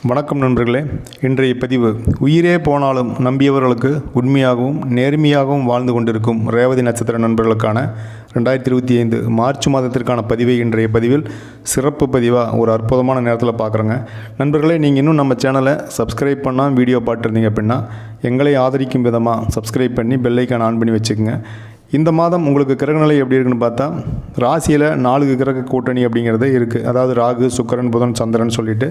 வணக்கம் நண்பர்களே. இன்றைய பதிவு உயிரே போனாலும் நம்பியவர்களுக்கு உண்மையாகவும் நேர்மையாகவும் வாழ்ந்து கொண்டிருக்கும் ரேவதி நட்சத்திர நண்பர்களுக்கான 2025 மார்ச் மாதத்திற்கான பதிவை இன்றைய பதிவில் சிறப்பு பதிவாக ஒரு அற்புதமான நேரத்தில் பார்க்குறோங்க. நண்பர்களே, நீங்கள் இன்னும் நம்ம சேனலை சப்ஸ்கிரைப் பண்ணால் வீடியோ பார்த்துருந்தீங்க அப்படின்னா எங்களை ஆதரிக்கும் விதமாக சப்ஸ்கிரைப் பண்ணி பெல் ஐக்கான் ஆன் பண்ணி வச்சுக்கோங்க. இந்த மாதம் உங்களுக்கு கிரகநிலை எப்படி இருக்குன்னு பார்த்தா, ராசியில் 4 கிரக கூட்டணி அப்படிங்கிறது இருக்குது. அதாவது ராகு, சுக்கிரன், புதன், சந்திரன் சொல்லிட்டு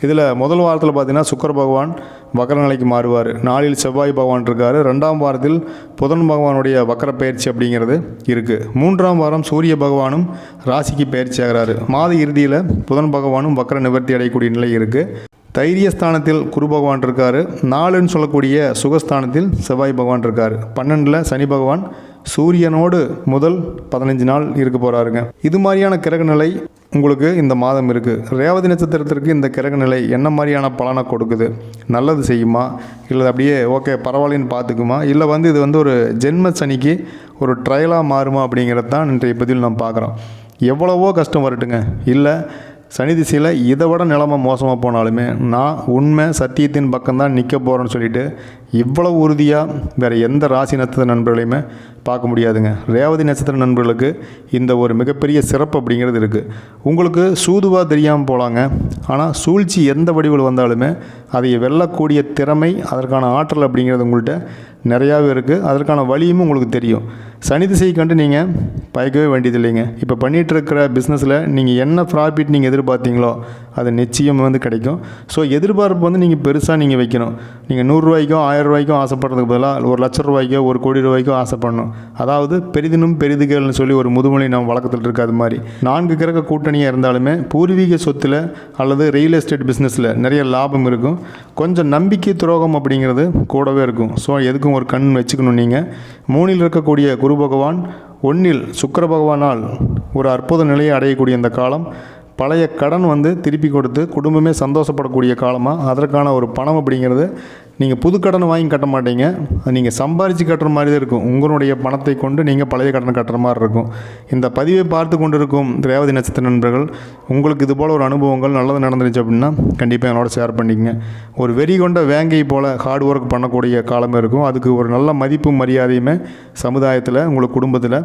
இதில் முதல் வாரத்தில் பார்த்தீங்கன்னா சுக்கிர பகவான் வக்கரநிலைக்கு மாறுவார். 4 செவ்வாய் பகவான் இருக்கார். 2ஆம் வாரத்தில் புதன் பகவானுடைய வக்கர பயிற்சி அப்படிங்கிறது இருக்குது. 3ஆம் வாரம் சூரிய பகவானும் ராசிக்கு பயிற்சி ஆகிறாரு. மாத இறுதியில் புதன் பகவானும் வக்கர நிவர்த்தி அடையக்கூடிய நிலை இருக்குது. தைரியஸ்தானத்தில் குரு பகவான் இருக்கார். 4ன்னு சொல்லக்கூடிய சுகஸ்தானத்தில் செவ்வாய் பகவான் இருக்கார். 12ல் சனி பகவான் சூரியனோடு முதல் 15 நாள் இருக்க போகிறாருங்க. இது மாதிரியான கிரகநிலை உங்களுக்கு இந்த மாதம் இருக்குது. ரேவதி நட்சத்திரத்திற்கு இந்த கிரகநிலை என்ன மாதிரியான பலனை கொடுக்குது? நல்லது செய்யுமா, இல்லை அப்படியே ஓகே பரவாயில்லன்னு பார்த்துக்குமா, இல்லை இது ஒரு ஜென்ம சனிக்கு ஒரு ட்ரையலாக மாறுமா அப்படிங்கிறது தான் இன்றைய பதிவில் நம்ம பார்க்குறோம். எவ்வளவோ கஷ்டம் வரட்டுங்க, இல்லை சனி திசையில் இதை விட நிலைமை மோசமாக போனாலுமே நான் உண்மை சத்தியத்தின் பக்கம்தான் நிற்க போகிறேன்னு சொல்லிட்டு இவ்வளவு உறுதியாக வேறு எந்த ராசி நட்சத்திர நண்பர்களையுமே பார்க்க முடியாதுங்க. ரேவதி நட்சத்திர நண்பர்களுக்கு இந்த ஒரு மிகப்பெரிய சிறப்பு அப்படிங்கிறது இருக்குது. உங்களுக்கு சூதுவாக தெரியாமல் போகலாங்க, ஆனால் சூழ்ச்சி எந்த வடிவில் வந்தாலுமே அதை வெல்லக்கூடிய திறமை, அதற்கான ஆற்றல் அப்படிங்கிறது உங்கள்கிட்ட நிறையாவே இருக்குது. அதற்கான வழியும் உங்களுக்கு தெரியும். சனி திசையை கண்டு நீங்கள் பயக்கவே வேண்டியதில்லைங்க. இப்போ பண்ணிகிட்டு இருக்கிற பிஸ்னஸில் நீங்கள் என்ன ப்ராஃபிட் நீங்கள் எதிர்பார்த்தீங்களோ அது நிச்சயம் கிடைக்கும். ஸோ எதிர்பார்ப்பு நீங்கள் பெருசாக நீங்கள் வைக்கணும். நீங்கள் 100 ரூபாய்க்கோ 1000 ரூபாய்க்கோ ஆசைப்படுறதுக்கு பதிலாக 1 லட்ச ரூபாய்க்கோ 1 கோடி ரூபாய்க்கோ ஆசைப்படணும். அதாவது பெரிதினும் பெரிதுகள்னு சொல்லி ஒரு முதுமொழி நம்ம வழக்கத்தில் இருக்குது. அது மாதிரி 4 கிரக கூட்டணியாக இருந்தாலுமே பூர்வீக சொத்தில் அல்லது ரியல் எஸ்டேட் பிஸ்னஸில் நிறைய லாபம் இருக்கும். கொஞ்சம் நம்பிக்கை துரோகம் அப்படிங்கிறது கூடவே இருக்கும். ஸோ எதுக்கும் ஒரு கண் வச்சுக்கணும். நீங்கள் 3ல் இருக்கக்கூடிய குரு பகவான் 1ல் சுக்கிர பகவானால் ஒரு அற்புத நிலையை அடையக்கூடிய இந்த காலம் பழைய கடன் திருப்பி கொடுத்து குடும்பமே சந்தோஷப்படக்கூடிய காலமாக, அதற்கான ஒரு பணம் அப்படிங்கிறது நீங்கள் புது கடன் வாங்கி கட்ட மாட்டீங்க, நீங்கள் சம்பாரித்து கட்டுற மாதிரி தான் இருக்கும். உங்களுடைய பணத்தை கொண்டு நீங்கள் பழைய கடனை கட்டுற மாதிரி இருக்கும். இந்த பதிவை பார்த்து கொண்டு இருக்கும் ரேவதி நட்சத்திர நண்பர்கள், உங்களுக்கு இதுபோல் ஒரு அனுபவங்கள் நல்லது நடந்துருச்சு அப்படின்னா கண்டிப்பாக என்னோட ஷேர் பண்ணிக்கங்க. ஒரு வெறி கொண்ட வேங்கை போல் ஹார்ட் ஒர்க் பண்ணக்கூடிய காலமே இருக்கும். அதுக்கு ஒரு நல்ல மதிப்பும் மரியாதையுமே சமுதாயத்தில், உங்களுக்கு குடும்பத்தில்,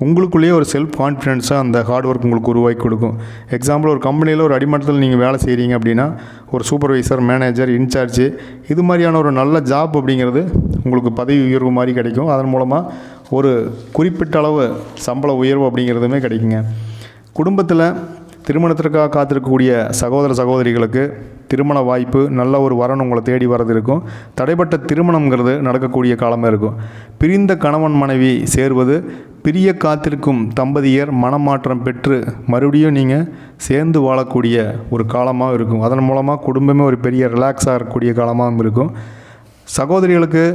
உங்களுக்குள்ளேயே ஒரு செல்ஃப் கான்ஃபிடென்ஸாக அந்த ஹார்ட் ஒர்க் உங்களுக்கு உருவாக்கி கொடுக்கும். எக்ஸாம்பிள், ஒரு கம்பெனியில் ஒரு அடிமட்டத்தில் நீங்கள் வேலை செய்கிறீங்க அப்படின்னா ஒரு சூப்பர்வைசர், மேனேஜர், இன்சார்ஜ், இது மாதிரியான ஒரு நல்ல ஜாப் அப்படிங்கிறது உங்களுக்கு பதவி உயர்வு மாதிரி கிடைக்கும். அதன் மூலமாக ஒரு குறிப்பிட்ட அளவு சம்பள உயர்வு அப்படிங்கிறதுமே கிடைக்குங்க. குடும்பத்தில் திருமணத்திற்காக காத்திருக்கக்கூடிய சகோதர சகோதரிகளுக்கு திருமண வாய்ப்பு, நல்ல ஒரு வரன் உங்களை தேடி வரது இருக்கும். தடைப்பட்ட திருமணங்கிறது நடக்கக்கூடிய காலமாக இருக்கும். பிரிந்த கணவன் மனைவி சேர்வது, பிரிய காத்திருக்கும் தம்பதியர் மனமாற்றம் பெற்று மறுபடியும் நீங்கள் சேர்ந்து வாழக்கூடிய ஒரு காலமாக இருக்கும். அதன் மூலமாக குடும்பமே ஒரு பெரிய ரிலாக்ஸாக இருக்கக்கூடிய காலமாகவும் இருக்கும். சகோதரிகளுக்கு,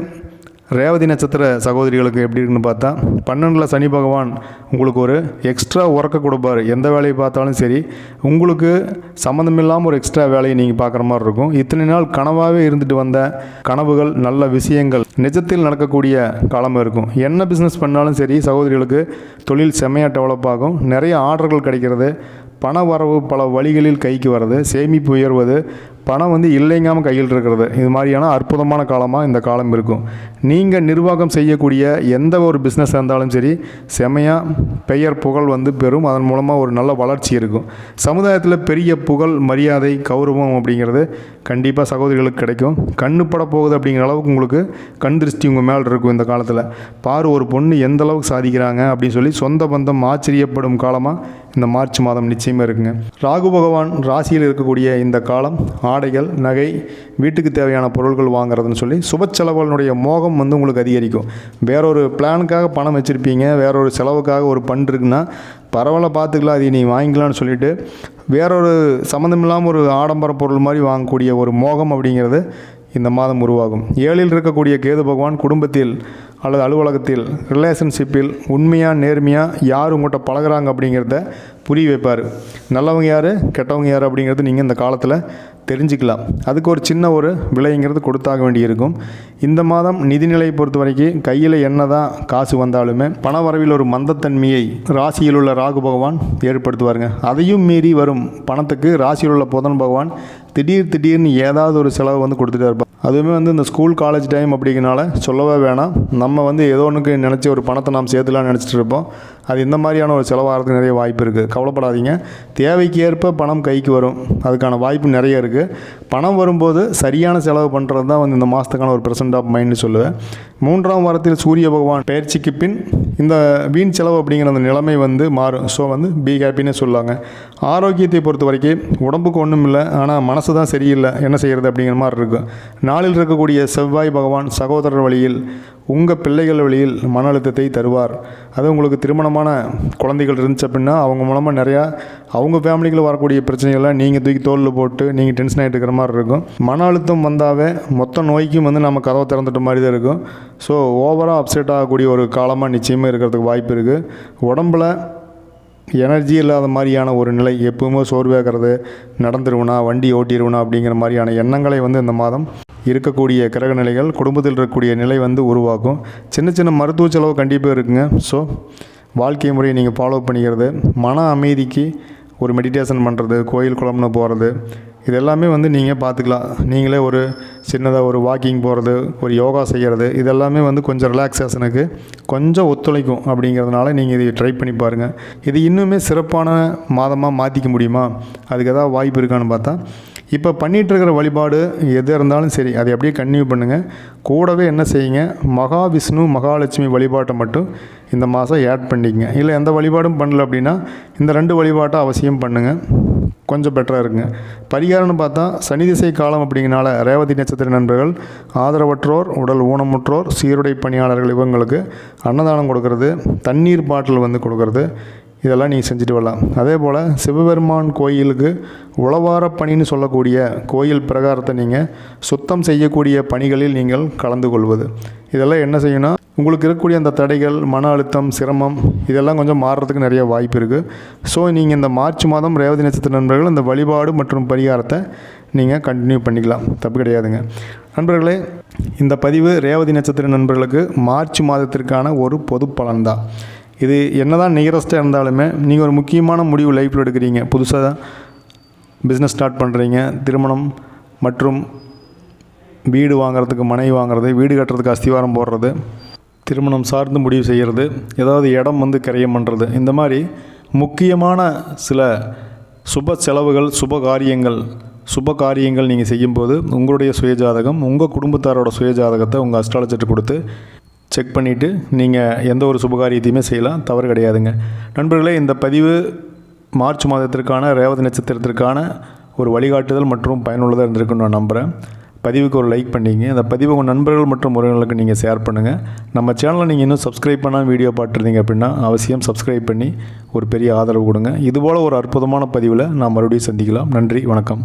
ரேவதி நட்சத்திர சகோதரிகளுக்கு எப்படி இருக்குன்னு பார்த்தா, 12ல் சனி பகவான் உங்களுக்கு ஒரு எக்ஸ்ட்ரா ஒர்க்கை கொடுப்பார். எந்த வேலையை பார்த்தாலும் சரி, உங்களுக்கு சம்மந்தமில்லாமல் ஒரு எக்ஸ்ட்ரா வேலையை நீங்கள் பார்க்குற மாதிரி இருக்கும். இத்தனை நாள் கனவாகவே இருந்துட்டு வந்த கனவுகள், நல்ல விஷயங்கள் நிஜத்தில் நடக்கக்கூடிய காலமாக இருக்கும். என்ன பிஸ்னஸ் பண்ணாலும் சரி, சகோதரிகளுக்கு தொழில் செம்மையாக டெவலப் ஆகும். நிறைய ஆர்டர்கள் கிடைக்கிறது, பண வரவு பல வழிகளில் கைக்கு வர்றது, சேமிப்பு உயர்வது, பணம் இல்லைங்காமல் கையில் இருக்கிறது, இது மாதிரியான அற்புதமான காலமாக இந்த காலம் இருக்கும். நீங்கள் நிர்வாகம் செய்யக்கூடிய எந்த ஒரு பிஸ்னஸ் இருந்தாலும் சரி, செமையாக பெயர் புகழ் பெறும். அதன் மூலமாக ஒரு நல்ல வளர்ச்சி இருக்கும். சமுதாயத்தில் பெரிய புகழ், மரியாதை, கௌரவம் அப்படிங்கிறது கண்டிப்பாக சகோதரிகளுக்கு கிடைக்கும். கண்ணு பட போகுது அப்படிங்கிற அளவுக்கு உங்களுக்கு கண் திருஷ்டி உங்கள் மேலே இருக்கும். இந்த காலத்தில் பாரு ஒரு பொண்ணு எந்த அளவுக்கு சாதிக்கிறாங்க அப்படின்னு சொல்லி சொந்த பந்தம் ஆச்சரியப்படும் காலமாக இந்த மார்ச் மாதம் நிச்சயமாக இருக்குங்க. ராகு பகவான் ராசியில் இருக்கக்கூடிய இந்த காலம் ஆடைகள், நகை, வீட்டுக்கு தேவையான பொருட்கள் வாங்குறதுன்னு சொல்லி சுப செலவுகளுடைய மோகம் உங்களுக்கு அதிகரிக்கும். வேறொரு பிளானுக்காக பணம் வச்சுருப்பீங்க, வேறொரு செலவுக்காக ஒரு பண் இருக்குன்னா பரவாயில்ல பார்த்துக்கலாம், அதை நீ வாங்கிக்கலான்னு சொல்லிவிட்டு வேறொரு சம்மந்தமில்லாமல் ஒரு ஆடம்பர பொருள் மாதிரி வாங்கக்கூடிய ஒரு மோகம் அப்படிங்கிறது இந்த மாதம் உருவாகும். 7ல் இருக்கக்கூடிய கேது பகவான் குடும்பத்தில் அல்லது அலுவலகத்தில், ரிலேஷன்ஷிப்பில் உண்மையாக நேர்மையாக யார் உங்கள்கிட்ட பழகிறாங்க அப்படிங்கிறத புரிய வைப்பார். நல்லவங்க யார், கெட்டவங்க யார் அப்படிங்கிறது நீங்கள் இந்த காலத்தில் தெரிஞ்சுக்கலாம். அதுக்கு ஒரு சின்ன ஒரு விலைங்கிறது கொடுத்தாக வேண்டியிருக்கும். இந்த மாதம் நிதிநிலையை பொறுத்த வரைக்கும் கையில் என்ன தான் காசு வந்தாலுமே பண வரவில் ஒரு மந்தத்தன்மையை ராசியில் உள்ள ராகு பகவான் ஏற்படுத்துவாருங்க. அதையும் மீறி வரும் பணத்துக்கு ராசியில் உள்ள புதன் பகவான் திடீர்னு ஏதாவது ஒரு செலவு வந்து கொடுத்துட்டே இருப்பாங்க. அதுவுமே வந்து இந்த ஸ்கூல் காலேஜ் டைம் அப்படிங்கிறனால சொல்லவே வேணாம். நம்ம வந்து ஏதோ ஒன்றுக்கு நினச்சி ஒரு பணத்தை நாம் சேர்த்துலான்னு நினச்சிட்டு இருப்போம். அது இந்த மாதிரியான ஒரு செலவாகிறதுக்கு நிறைய வாய்ப்பு இருக்குது. கவலைப்படாதீங்க, தேவைக்கு ஏற்ப பணம் கைக்கு வரும். அதுக்கான வாய்ப்பு நிறைய இருக்குது. பணம் வரும்போது சரியான செலவு பண்ணுறது தான் வந்து இந்த மாதத்துக்கான ஒரு ப்ரெசன்ட் ஆஃப் மைண்ட்னு சொல்லுவேன். 3ஆம் வாரத்தில் சூரிய பகவான் பயிற்சிக்கு பின் இந்த வீண் செலவு அப்படிங்கிற அந்த நிலைமை வந்து மாறும். ஸோ வந்து பி ஹாப்பின்னு சொல்லுவாங்க. ஆரோக்கியத்தை பொறுத்த வரைக்கும் உடம்புக்கு ஒன்றும் இல்லை, ஆனால் மனசு தான் சரியில்லை, என்ன செய்கிறது அப்படிங்கிற மாதிரி இருக்கும். நாளில் இருக்கக்கூடிய செவ்வாய் பகவான் சகோதரர் வழியில் உங்கள் பிள்ளைகள் வழியில் மன அழுத்தத்தை தருவார். அது உங்களுக்கு திருமணமான குழந்தைகள் இருந்துச்சு அப்படின்னா அவங்க மூலமாக நிறையா அவங்க ஃபேமிலிக்குள்ள வரக்கூடிய பிரச்சனைகளை நீங்கள் தூக்கி தோளில் போட்டு நீங்கள் டென்ஷன் ஆகிட்டு இருக்கிற மாதிரி இருக்கும். மன அழுத்தம் வந்தாவே மொத்த நோய்க்கும் வந்து நம்ம கதவை திறந்துட்ட மாதிரி தான் இருக்கும். ஸோ ஓவராக அப்செட் ஆகக்கூடிய ஒரு காலமாக நிச்சயமாக இருக்கிறதுக்கு வாய்ப்பு இருக்குது. உடம்பில் எனர்ஜி இல்லாத மாதிரியான ஒரு நிலை, எப்பவுமே சோர்வாகிறது, நடந்துருவனா வண்டி ஓட்டிடுவனா அப்படிங்கிற மாதிரியான எண்ணங்களை வந்து இந்த மாதம் இருக்கக்கூடிய கிரக நிலைகள் குடும்பத்தில் இருக்கக்கூடிய நிலை வந்து உருவாக்கும். சின்ன மருத்துவ செலவு கண்டிப்பாக இருக்குங்க. ஸோ வாழ்க்கை முறையை நீங்கள் ஃபாலோ பண்ணிக்கிறது, மன அமைதிக்கு ஒரு மெடிடேஷன் பண்ணுறது, கோயில் குளம்னு போகிறது, இது எல்லாமே வந்து நீங்கள் பார்த்துக்கலாம். நீங்களே ஒரு சின்னதாக ஒரு வாக்கிங் போகிறது, ஒரு யோகா செய்கிறது, இதெல்லாமே வந்து கொஞ்சம் ரிலாக்ஸேஷனுக்கு கொஞ்சம் ஒத்துழைக்கும். அப்படிங்கிறதுனால நீங்கள் இதை ட்ரை பண்ணி பாருங்கள். இது இன்னுமே சிறப்பான மாதமாக மாற்றிக்க முடியுமா, அதுக்கு ஏதாவது வாய்ப்பு இருக்கான்னு பார்த்தா, இப்போ பண்ணிகிட்ருக்கிற வழிபாடு எது இருந்தாலும் சரி அதை அப்படியே கன்டினியூ பண்ணுங்கள். கூடவே என்ன செய்யுங்க, மகாவிஷ்ணு மகாலட்சுமி வழிபாட்டை மட்டும் இந்த மாதம் ஆட் பண்ணிக்கங்க. இல்லை எந்த வழிபாடும் பண்ணல அப்படின்னா இந்த 2 வழிபாட்டை அவசியம் பண்ணுங்கள், கொஞ்சம் பெட்டராக இருக்குங்க. பரிகாரம்னு பார்த்தா சனி திசை காலம் அப்படிங்கிறனால ரேவதி நட்சத்திர நண்பர்கள், ஆதரவற்றோர், உடல் ஊனமுற்றோர், சீருடை பணியாளர்கள் இவங்களுக்கு அன்னதானம் கொடுக்கறது, தண்ணீர் பாட்டில் வந்து கொடுக்கறது, இதெல்லாம் நீங்கள் செஞ்சுட்டு வரலாம். அதே போல் சிவபெருமான் கோயிலுக்கு உழவார பணின்னு சொல்லக்கூடிய கோயில் பிரகாரத்தை நீங்கள் சுத்தம் செய்யக்கூடிய பணிகளில் நீங்கள் கலந்து கொள்வது, இதெல்லாம் என்ன செய்யணும், உங்களுக்கு இருக்கக்கூடிய அந்த தடைகள், மன அழுத்தம், சிரமம் இதெல்லாம் கொஞ்சம் மாறுறதுக்கு நிறைய வாய்ப்பு இருக்குது. ஸோ நீங்கள் இந்த மார்ச் மாதம் ரேவதி நட்சத்திர நண்பர்கள் இந்த வழிபாடு மற்றும் பரிகாரத்தை நீங்கள் கண்டினியூ பண்ணிக்கலாம், தப்பு கிடையாதுங்க. நண்பர்களே, இந்த பதிவு ரேவதி நட்சத்திர நண்பர்களுக்கு மார்ச் மாதத்திற்கான ஒரு பொது பலன் தான். இது என்ன தான் நியரஸ்ட்டாக இருந்தாலுமே நீங்கள் ஒரு முக்கியமான முடிவு லைஃப்பில் எடுக்கிறீங்க, புதுசாக பிஸ்னஸ் ஸ்டார்ட் பண்ணுறீங்க, திருமணம் மற்றும் வீடு வாங்குறதுக்கு மனை வாங்குறது, வீடு கட்டுறதுக்கு அஸ்திவாரம் போடுறது, திருமணம் சார்ந்து முடிவு செய்கிறது, ஏதாவது இடம் வந்து கிரயம் பண்ணுறது, இந்த மாதிரி முக்கியமான சில சுப செலவுகள், சுப காரியங்கள் நீங்கள் செய்யும்போது உங்களுடைய சுயஜாதகம், உங்கள் குடும்பத்தாரோட சுயஜாதகத்தை உங்கள் அஸ்ட்ராலஜர்கிட்ட கொடுத்து செக் பண்ணிவிட்டு நீங்கள் எந்த ஒரு சுபகாரியத்தையுமே செய்யலாம், தவறு கிடையாதுங்க. நண்பர்களே, இந்த பதிவு மார்ச் மாதத்திற்கான ரேவதி நட்சத்திரத்திற்கான ஒரு வழிகாட்டுதல் மற்றும் பயனுள்ளதாக இருந்திருக்குன்னு நான் நம்புகிறேன். பதிவுக்கு ஒரு லைக் பண்ணிங்க. இந்த பதிவு உங்கள் நண்பர்கள் மற்றும் உறவினர்களுக்கு நீங்கள் ஷேர் பண்ணுங்கள். நம்ம சேனலை நீங்கள் இன்னும் சப்ஸ்கிரைப் பண்ணால் வீடியோ பார்த்துருந்தீங்க அப்படின்னா அவசியம் சப்ஸ்கிரைப் பண்ணி ஒரு பெரிய ஆதரவு கொடுங்க. இதுபோல் ஒரு அற்புதமான பதிவில் நான் மறுபடியும் சந்திக்கலாம். நன்றி, வணக்கம்.